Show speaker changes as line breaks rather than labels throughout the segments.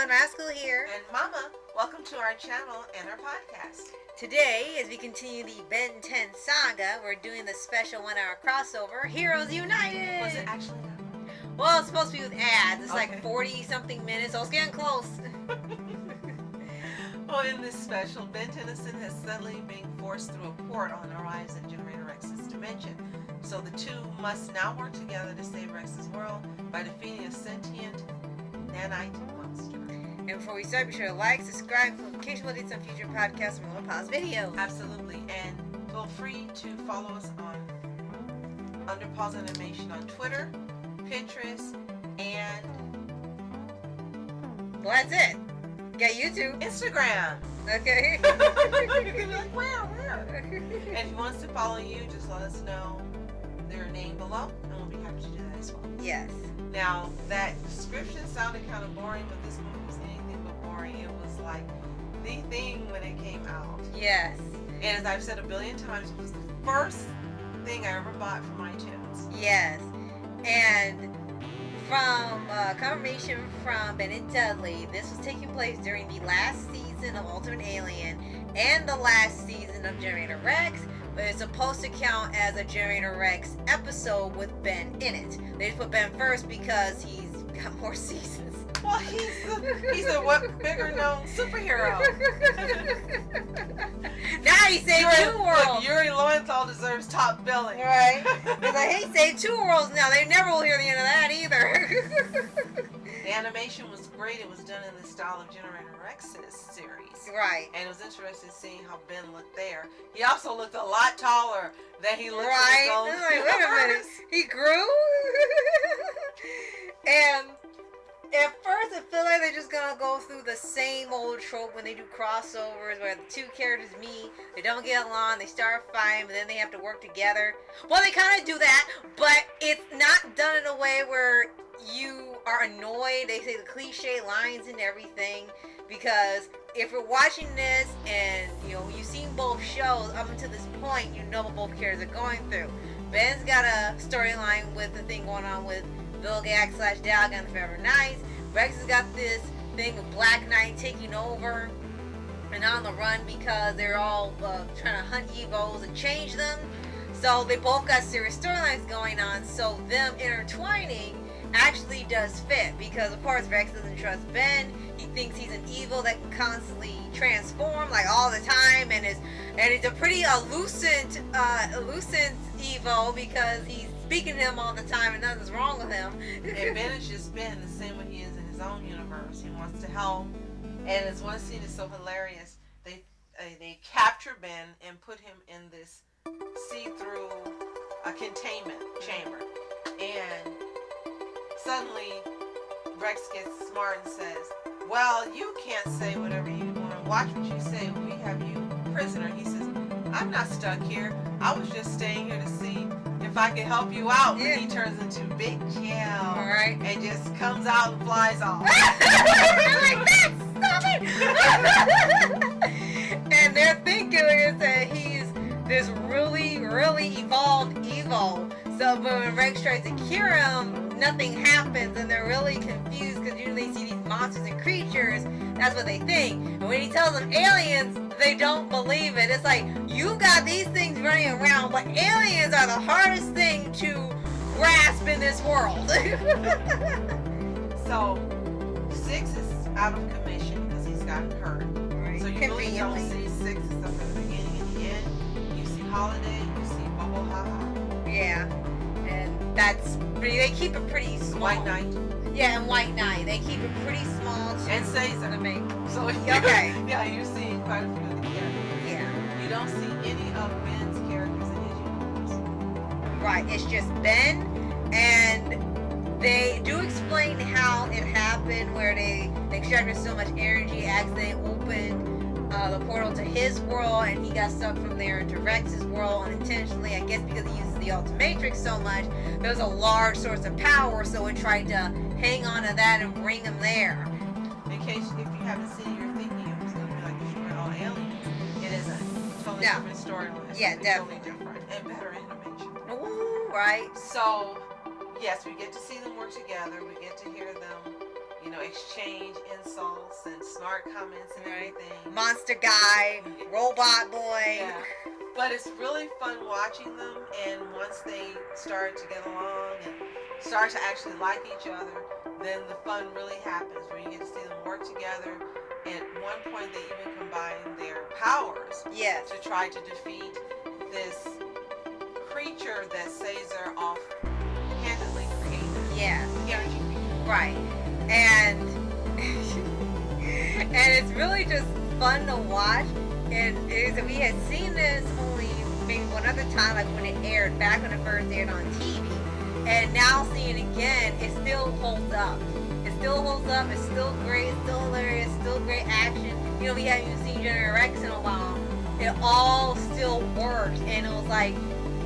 everyone, Rascal here.
And Mama, welcome to our channel and our podcast.
Today, as we continue the Ben 10 saga, we're doing the special 1 hour crossover, Heroes United!
Was it actually that?
Well, it's supposed to be with ads. It's
Okay.
like 40 something minutes, so it's getting close.
Well, in this special, Ben Tennyson has suddenly been forced through a port on arrives in Generator Rex's dimension. So the two must now work together to save Rex's world by defeating a sentient nanite monster.
And before we start, be sure to like, subscribe, for notification updates on future podcasts and we'll pause videos.
Absolutely. And feel free to follow us on under Paws On Animation on Twitter, Pinterest, and
Well, that's it. Got YouTube.
Instagram.
Okay.
You're gonna be like, where? And if he wants to follow you, just let us know their name below, and we'll be happy to do that as well.
Yes.
Now, that description sounded kind of boring, but this movie was anything but boring. It was like the thing when it came out.
Yes.
And as I've said a billion times, it was the first thing I ever bought from iTunes.
Yes. And from confirmation from Ben and Dudley, this was taking place during the last season of Ultimate Alien and the last season of Generator Rex, but it's supposed to count as a Generator Rex episode with Ben in it. They just put Ben first because he's got more seasons.
Well, he's a what bigger known superhero.
Now he saved 2 worlds.
Look, Yuri Lowenthal deserves top billing.
Right. He's like, hey, saved 2 worlds now. They never will hear the end of that either.
The animation was great. It was done in the style of Generator Rex's series.
Right.
And it was interesting seeing how Ben looked there. He also looked a lot taller than he looked
Right.
in
Like,
his
wait a minute.
universe.
He grew? And at first it felt like they're just gonna go through the same old trope when they do crossovers where the 2 characters meet, they don't get along, they start fighting, but then they have to work together. Well, they kind of do that, but it's not done in a way where you are annoyed. They say the cliche lines and everything, because if you're watching this and you've seen both shows up until this point, you know what both characters are going through. Ben's got a storyline with the thing going on with Vilgax / Dalgan Forever Knights. Rex has got this thing with Black Knight taking over and on the run because they're all trying to hunt Evos and change them. So they both got serious storylines going on, so them intertwining actually does fit, because of course Rex doesn't trust Ben. He thinks he's an evil that can constantly transform like all the time, and it's a pretty elucent Evo because he's speaking to him all the time and nothing's wrong with him.
And Ben is just Ben, the same way he is in his own universe. He wants to help. And as one scene is so hilarious, they capture Ben and put him in this see-through containment chamber. And suddenly Rex gets smart and says, well, you can't say whatever you want to watch what you say. We have you prisoner. He says, I'm not stuck here. I was just staying here to see if I could help you out.
Yeah.
And he turns into Big Cal.
All right.
And just comes out and flies off.
I'm like, stop it! And they're thinking that he's this really, really evolved Evo. So when Rex tries to cure him, nothing happens, and they're really confused because usually they see these monsters and creatures. That's what they think. And when he tells them aliens, they don't believe it. It's like, you got these things running around, but aliens are the hardest thing to grasp in this world.
So 6 is out of commission because he's gotten hurt.
Right.
So you really don't see 6 except for the beginning and the end. You see Holiday, you see Bubble Haha.
Yeah. And that's pretty, they keep it pretty small.
White Knight.
Yeah, and White Knight. They keep it pretty small.
And Caesar.
The main.
So
Okay.
Yeah, you're seeing quite a few of the characters.
Yeah.
You don't see any of Ben's characters in his universe.
Right. It's just Ben, and they do explain how it happened, where they extracted so much energy, accidentally opened the portal to his world, and he got sucked from there into Rex's world unintentionally. I guess because he uses the Ultimatrix so much, there's a large source of power, so it tried to hang on to that and bring him there.
In case if you haven't seen it, you're thinking it was going to be like destroying all aliens. It isn't. Totally
No.
different storyline.
Yeah,
It's
definitely.
Totally different and better animation.
Ooh, right.
So, yes, we get to see them work together. We get to hear them, exchange insults and smart comments and everything.
Monster guy, robot boy.
Yeah. But it's really fun watching them, and once they start to get along and start to actually like each other, then the fun really happens where you get to see them work together. At one point, they even combine their powers to try to defeat this creature that Caesar offhandedly created.
Yeah.
Energy creature.
Right. And it's really just fun to watch. And we had seen this only maybe one other time, like when it aired, back when it first aired on TV. And now seeing it again, it still holds up. It still holds up. It's still great. It's still hilarious. Still great action. We haven't even seen General Rex in a while. It all still worked. And it was like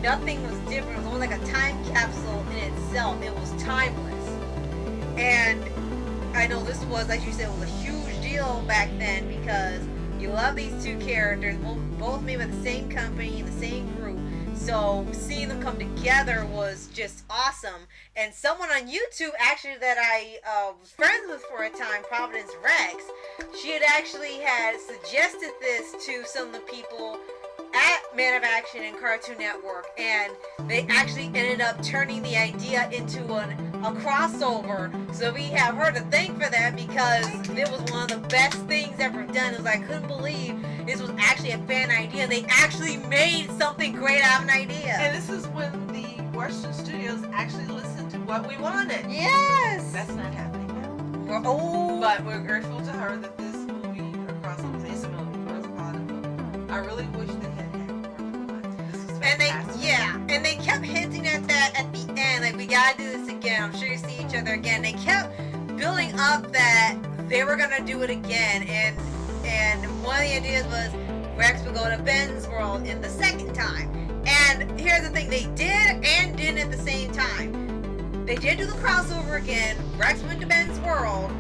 nothing was different. It was almost like a time capsule in itself. It was timeless. And I know this was, like you said, was a huge deal back then because you love these two characters, both made by the same company, the same group. So seeing them come together was just awesome. And someone on YouTube, actually, that I was friends with for a time, Providence Rex, she had suggested this to some of the people at Man of Action and Cartoon Network, and they actually ended up turning the idea into a crossover. So we have her to thank for that because it was one of the best things ever done. It was, I couldn't believe this was actually a fan idea. They actually made something great out of an idea.
And this is when the Western studios actually listened to what we wanted.
Yes!
That's not happening now.
Oh!
But we're grateful to her that this movie, or crossover, it's a movie, it's a part of it. I really wish they had more to it. This was fantastic.
And they kept hinting at that at the end, like, we gotta do this again. I'm sure you see each other again. They kept building up that they were gonna do it again, and one of the ideas was Rex would go to Ben's world in the second time. And here's the thing, they did and didn't at the same time. They did do the crossover again. Rex went to Ben's world,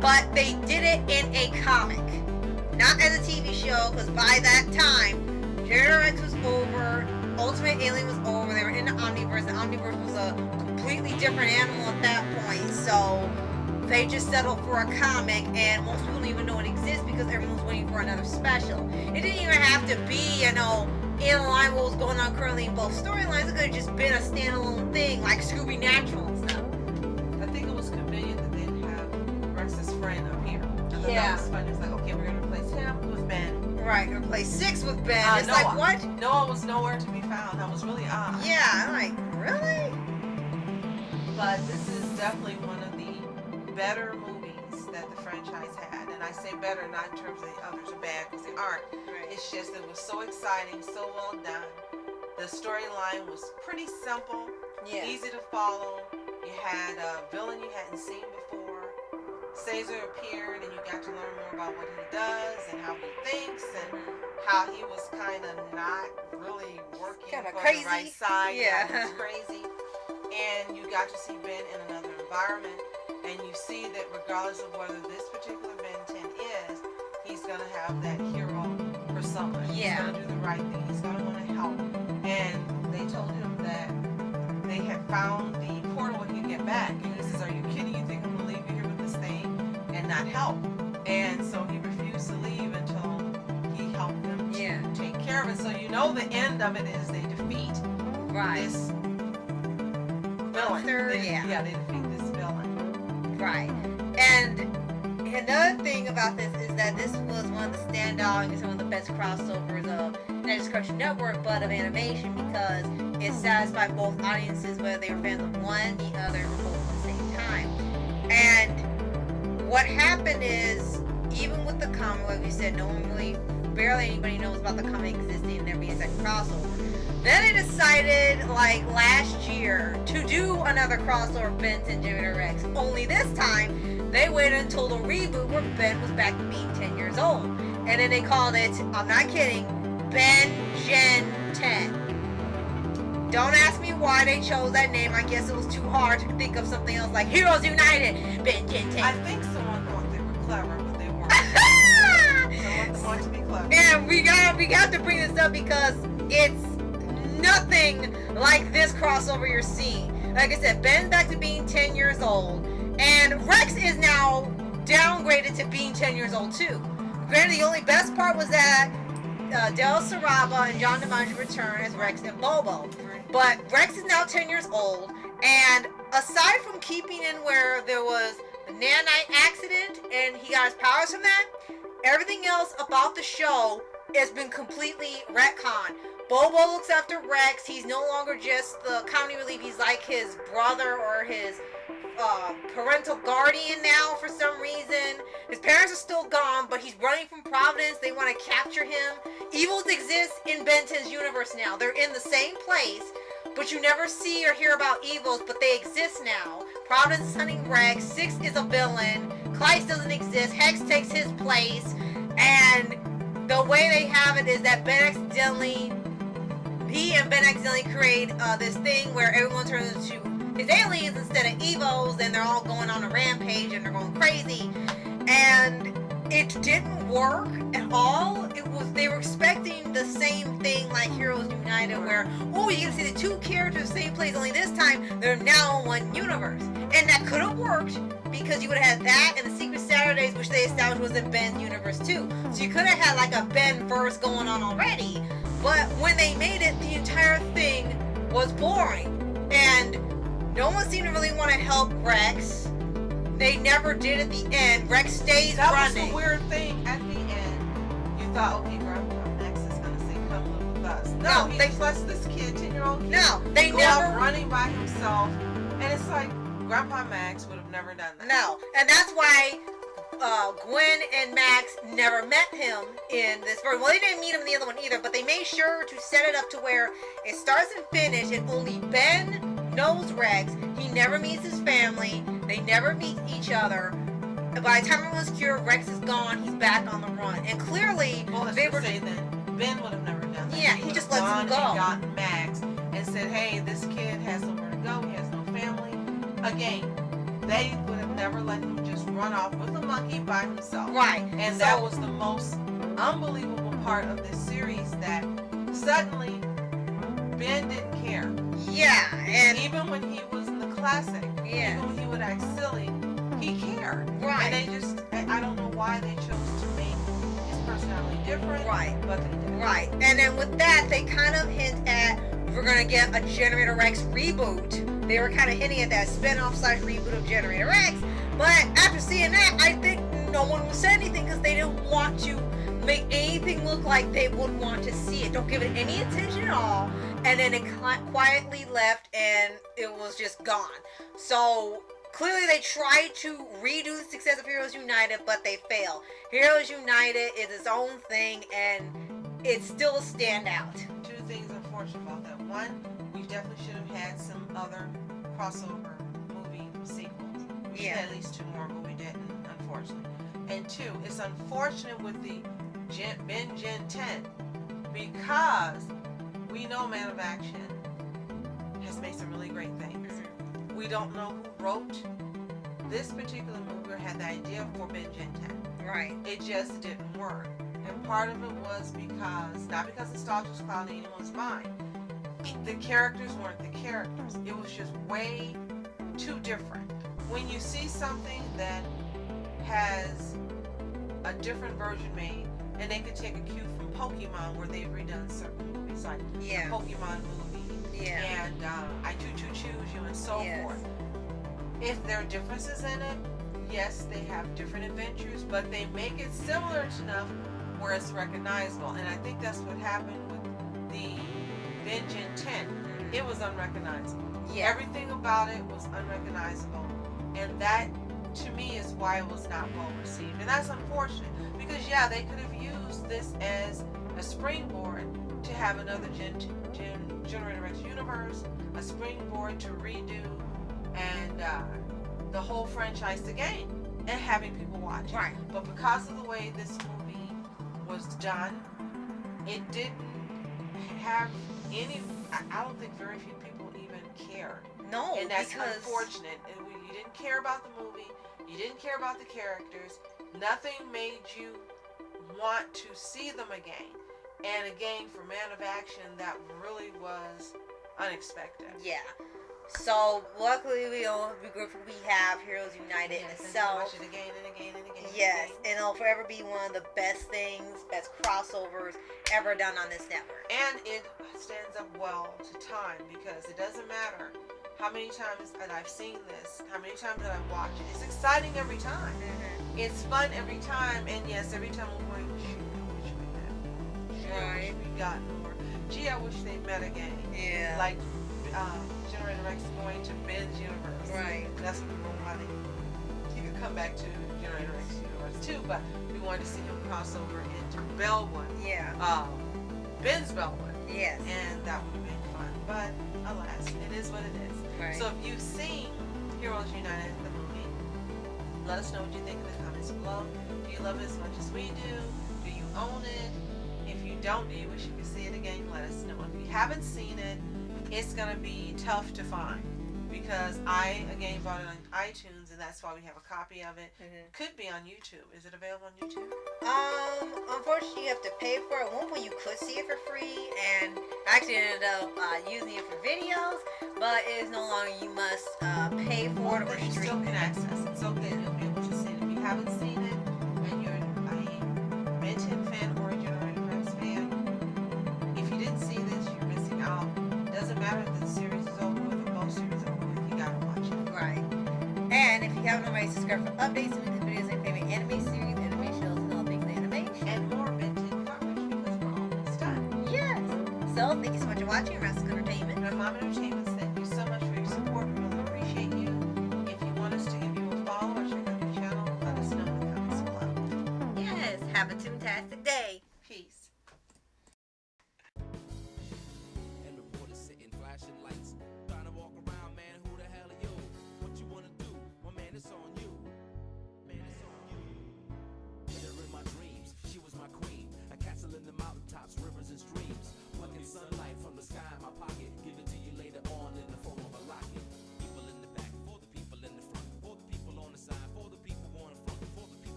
but they did it in a comic, not as a TV show, because by that time, General Rex was over, Ultimate Alien was over, they were in the Omniverse. The Omniverse was a completely different animal at that point, so they just settled for a comic, and most people don't even know it exists because everyone's waiting for another special. It didn't even have to be, in line with what was going on currently in both storylines. It could have just been a standalone thing, like Scooby Natural and stuff.
I think it was convenient that they didn't have Rex's friend up here. I thought that was funny. It's like, okay, we're going to replace him with Ben.
Right, going to replace 6 with Ben. It's
Noah.
like, what?
Noah was nowhere to be found. That was really odd.
Yeah, I'm like, really?
But this is definitely one of the better movies that the franchise had. And I say better not in terms of the others are bad, because they aren't.
Right.
It's just it was so exciting, so well done. The storyline was pretty simple, easy to follow. You had a villain you hadn't seen before. Caesar appeared, and you got to learn more about what he does and how he thinks and how he was kind of not really working
Kinda
for
crazy.
the right side.
Yeah.
He was crazy. And you got to see Ben in another environment, and you see that regardless of whether this particular Ben 10 is, he's going to have that hero persona. He's going to do the right thing. He's going to want to help. And they told him that they had found the portal when you get back. And he says, are you kidding? You think I'm going to leave you here with this thing and not help? And so he refused to leave until he helped them to take care of it. So you know the end of it is they defeat this villain. They defeat this villain.
Right. And another thing about this is that this was one of the standout and some of the best crossovers of not just Cartoon Network, but of animation, because it satisfied both audiences, whether they were fans of one, the other, or both at the same time. And what happened is, even with the comic, like we said, barely anybody knows about the comic existing and there being a second crossover. Then they decided, like last year, to do another crossover of Ben and General Rex. Only this time, they waited until the reboot where Ben was back to being 10 years old. And then they called it, I'm not kidding, Ben Gen 10. Don't ask me why they chose that name. I guess it was too hard to think of something else like Heroes United, Ben Gen 10.
I think someone thought they were clever, but they weren't. Someone wanted to be clever.
And we got to bring this up because it's nothing like this crossover you're seeing. Like I said, Ben's back to being 10 years old, And Rex is now downgraded to being 10 years old too. Granted, the only best part was that Del Saraba and John DiMaggio return as Rex and Bobo. But Rex is now 10 years old, and aside from keeping in where there was the nanite accident and he got his powers from that, everything else about the show has been completely retconned. Bobo looks after Rex. He's no longer just the comedy relief. He's like his brother or his parental guardian now for some reason. His parents are still gone, but he's running from Providence. They want to capture him. Evils exist in Ben 10's universe now. They're in the same place, but you never see or hear about evils, but they exist now. Providence is hunting Rex. Six is a villain. Kleist doesn't exist. Hex takes his place. And the way they have it is that he and Ben accidentally create this thing where everyone turns into his aliens instead of evils, and they're all going on a rampage and they're going crazy. And it didn't work at all. They were expecting the same thing like Heroes United, where you get to see the two characters in the same place, only this time they're now in one universe. And that could have worked because you would have had that and the Secret Saturdays, which they established was in Ben's universe too. So you could have had like a Ben verse going on already. But when they made it, the entire thing was boring. And no one seemed to really want to help Rex. They never did at the end. Rex stays running.
That was the weird thing. At the end, you thought, okay, Grandpa Max is going to say, come live with us. No, he just lets this kid, 10-year-old kid, go out running by himself. And it's like, Grandpa Max would have never done that.
No, and that's why Gwen and Max never met him in this version. Well, they didn't meet him in the other one either, but they made sure to set it up to where it starts and finishes, and only Ben knows Rex. He never meets his family. They never meet each other. By the time everyone's cured, Rex is gone. He's back on the run. And clearly,
they were saying that Ben would have never done that.
Yeah, he just lets him go.
And gotten Max and said, hey, this kid has somewhere to go. He has no family. Again, they would have never let him just run off with a monkey by himself.
Right.
And that was the most unbelievable part of this series, that suddenly Ben didn't care.
Yeah. And
even when he was in the classic, even when he would act silly, he cared.
Right.
And they just, I don't know why they chose to make his personality different.
Right.
But they did.
Right. And then with that, they kind of hint at, we're going to get a Generator Rex reboot. They were kind of hinting at that spin-off / reboot of Generator X. But after seeing that, I think no one will say anything because they didn't want to make anything look like they would want to see it. Don't give it any attention at all. And then it quietly left and it was just gone. So clearly they tried to redo the success of Heroes United, but they failed. Heroes United is its own thing and it's still a standout.
Two things unfortunate about that. One, we definitely should have had some other crossover movie sequels. We should have at least two more, but we didn't, unfortunately. And two, it's unfortunate with the Ben 10 because we know Man of Action has made some really great things. We don't know who wrote this particular movie or had the idea for Ben 10.
Right.
It just didn't work. And part of it was because, not because nostalgia was clouding anyone's mind, the characters weren't the characters. It was just way too different. When you see something that has a different version made, and they could take a cue from Pokemon where they've redone certain movies, like the Pokemon movie, and I Choose You, and so forth. If there are differences in it, yes, they have different adventures, but they make it similar enough where it's recognizable. And I think that's what happened with the Ben 10. It was unrecognizable. Yeah. Everything about it was unrecognizable. And that, to me, is why it was not well received. And that's unfortunate. Because, they could have used this as a springboard to have another Generator X universe, a springboard to redo and the whole franchise again, and having people watch it.
Right.
But because of the way this movie was done, it didn't have any, I don't think very few people even cared.
No,
and that's unfortunate. You didn't care about the movie. You didn't care about the characters. Nothing made you want to see them again. And again, for Man of Action, that really was unexpected.
Yeah. So luckily we have Heroes United
Yes, and
itself.
watch it again and again and again.
Yes,
And,
and it'll forever be one of the best things, best crossovers ever done on this network.
and it stands up well to time because it doesn't matter how many times that I've seen this, how many times that I've watched it. It's exciting every time.
Mm-hmm.
It's fun every time, and yes, every time we're going, shoot, I wish we had. Gee, I wish we got more. Gee, I wish they met again.
Yeah.
Like Generator Rex going to Ben's universe.
Right.
That's what we wanted. He could come back to Generator Rex universe too, but we wanted to see him cross over into Bellwood.
Yeah.
Ben's Bellwood.
Yes.
And that would have been fun. But alas, it is what it is.
Right.
So if you've seen Heroes United, the movie, let us know what you think in the comments below. Do you love it as much as we do? Do you own it? If you don't, do you wish you could see it again? Let us know. If you haven't seen it, it's going to be tough to find because I, again, bought it on iTunes, and that's why we have a copy of it.
Mm-hmm.
Could be on YouTube. Is it available on YouTube?
Unfortunately, you have to pay for it. At one point, you could see it for free, and I actually ended up using it for videos, but it is no longer. You must pay for it or
But you
stream
still can
it.
access it. So good. You'll be able to see it. If you haven't seen it, and you're a Benton fan or a Generator Rex fan, if you didn't see this, you're missing out. Doesn't matter if the series is over with or both series are over with. You gotta watch it.
Right. And if you haven't already, subscribe for updates with the videos and favorite anime series, anime shows, and all things animation.
And more Benton coverage because we're almost done.
Yes. So, thank you so much for watching Rascal Entertainment.
And Mom Entertainments, thank you so much for your support. We really appreciate you. If you want us to give you a follow or check out your channel, let us know in the comments below.
Yes. Have a fantastic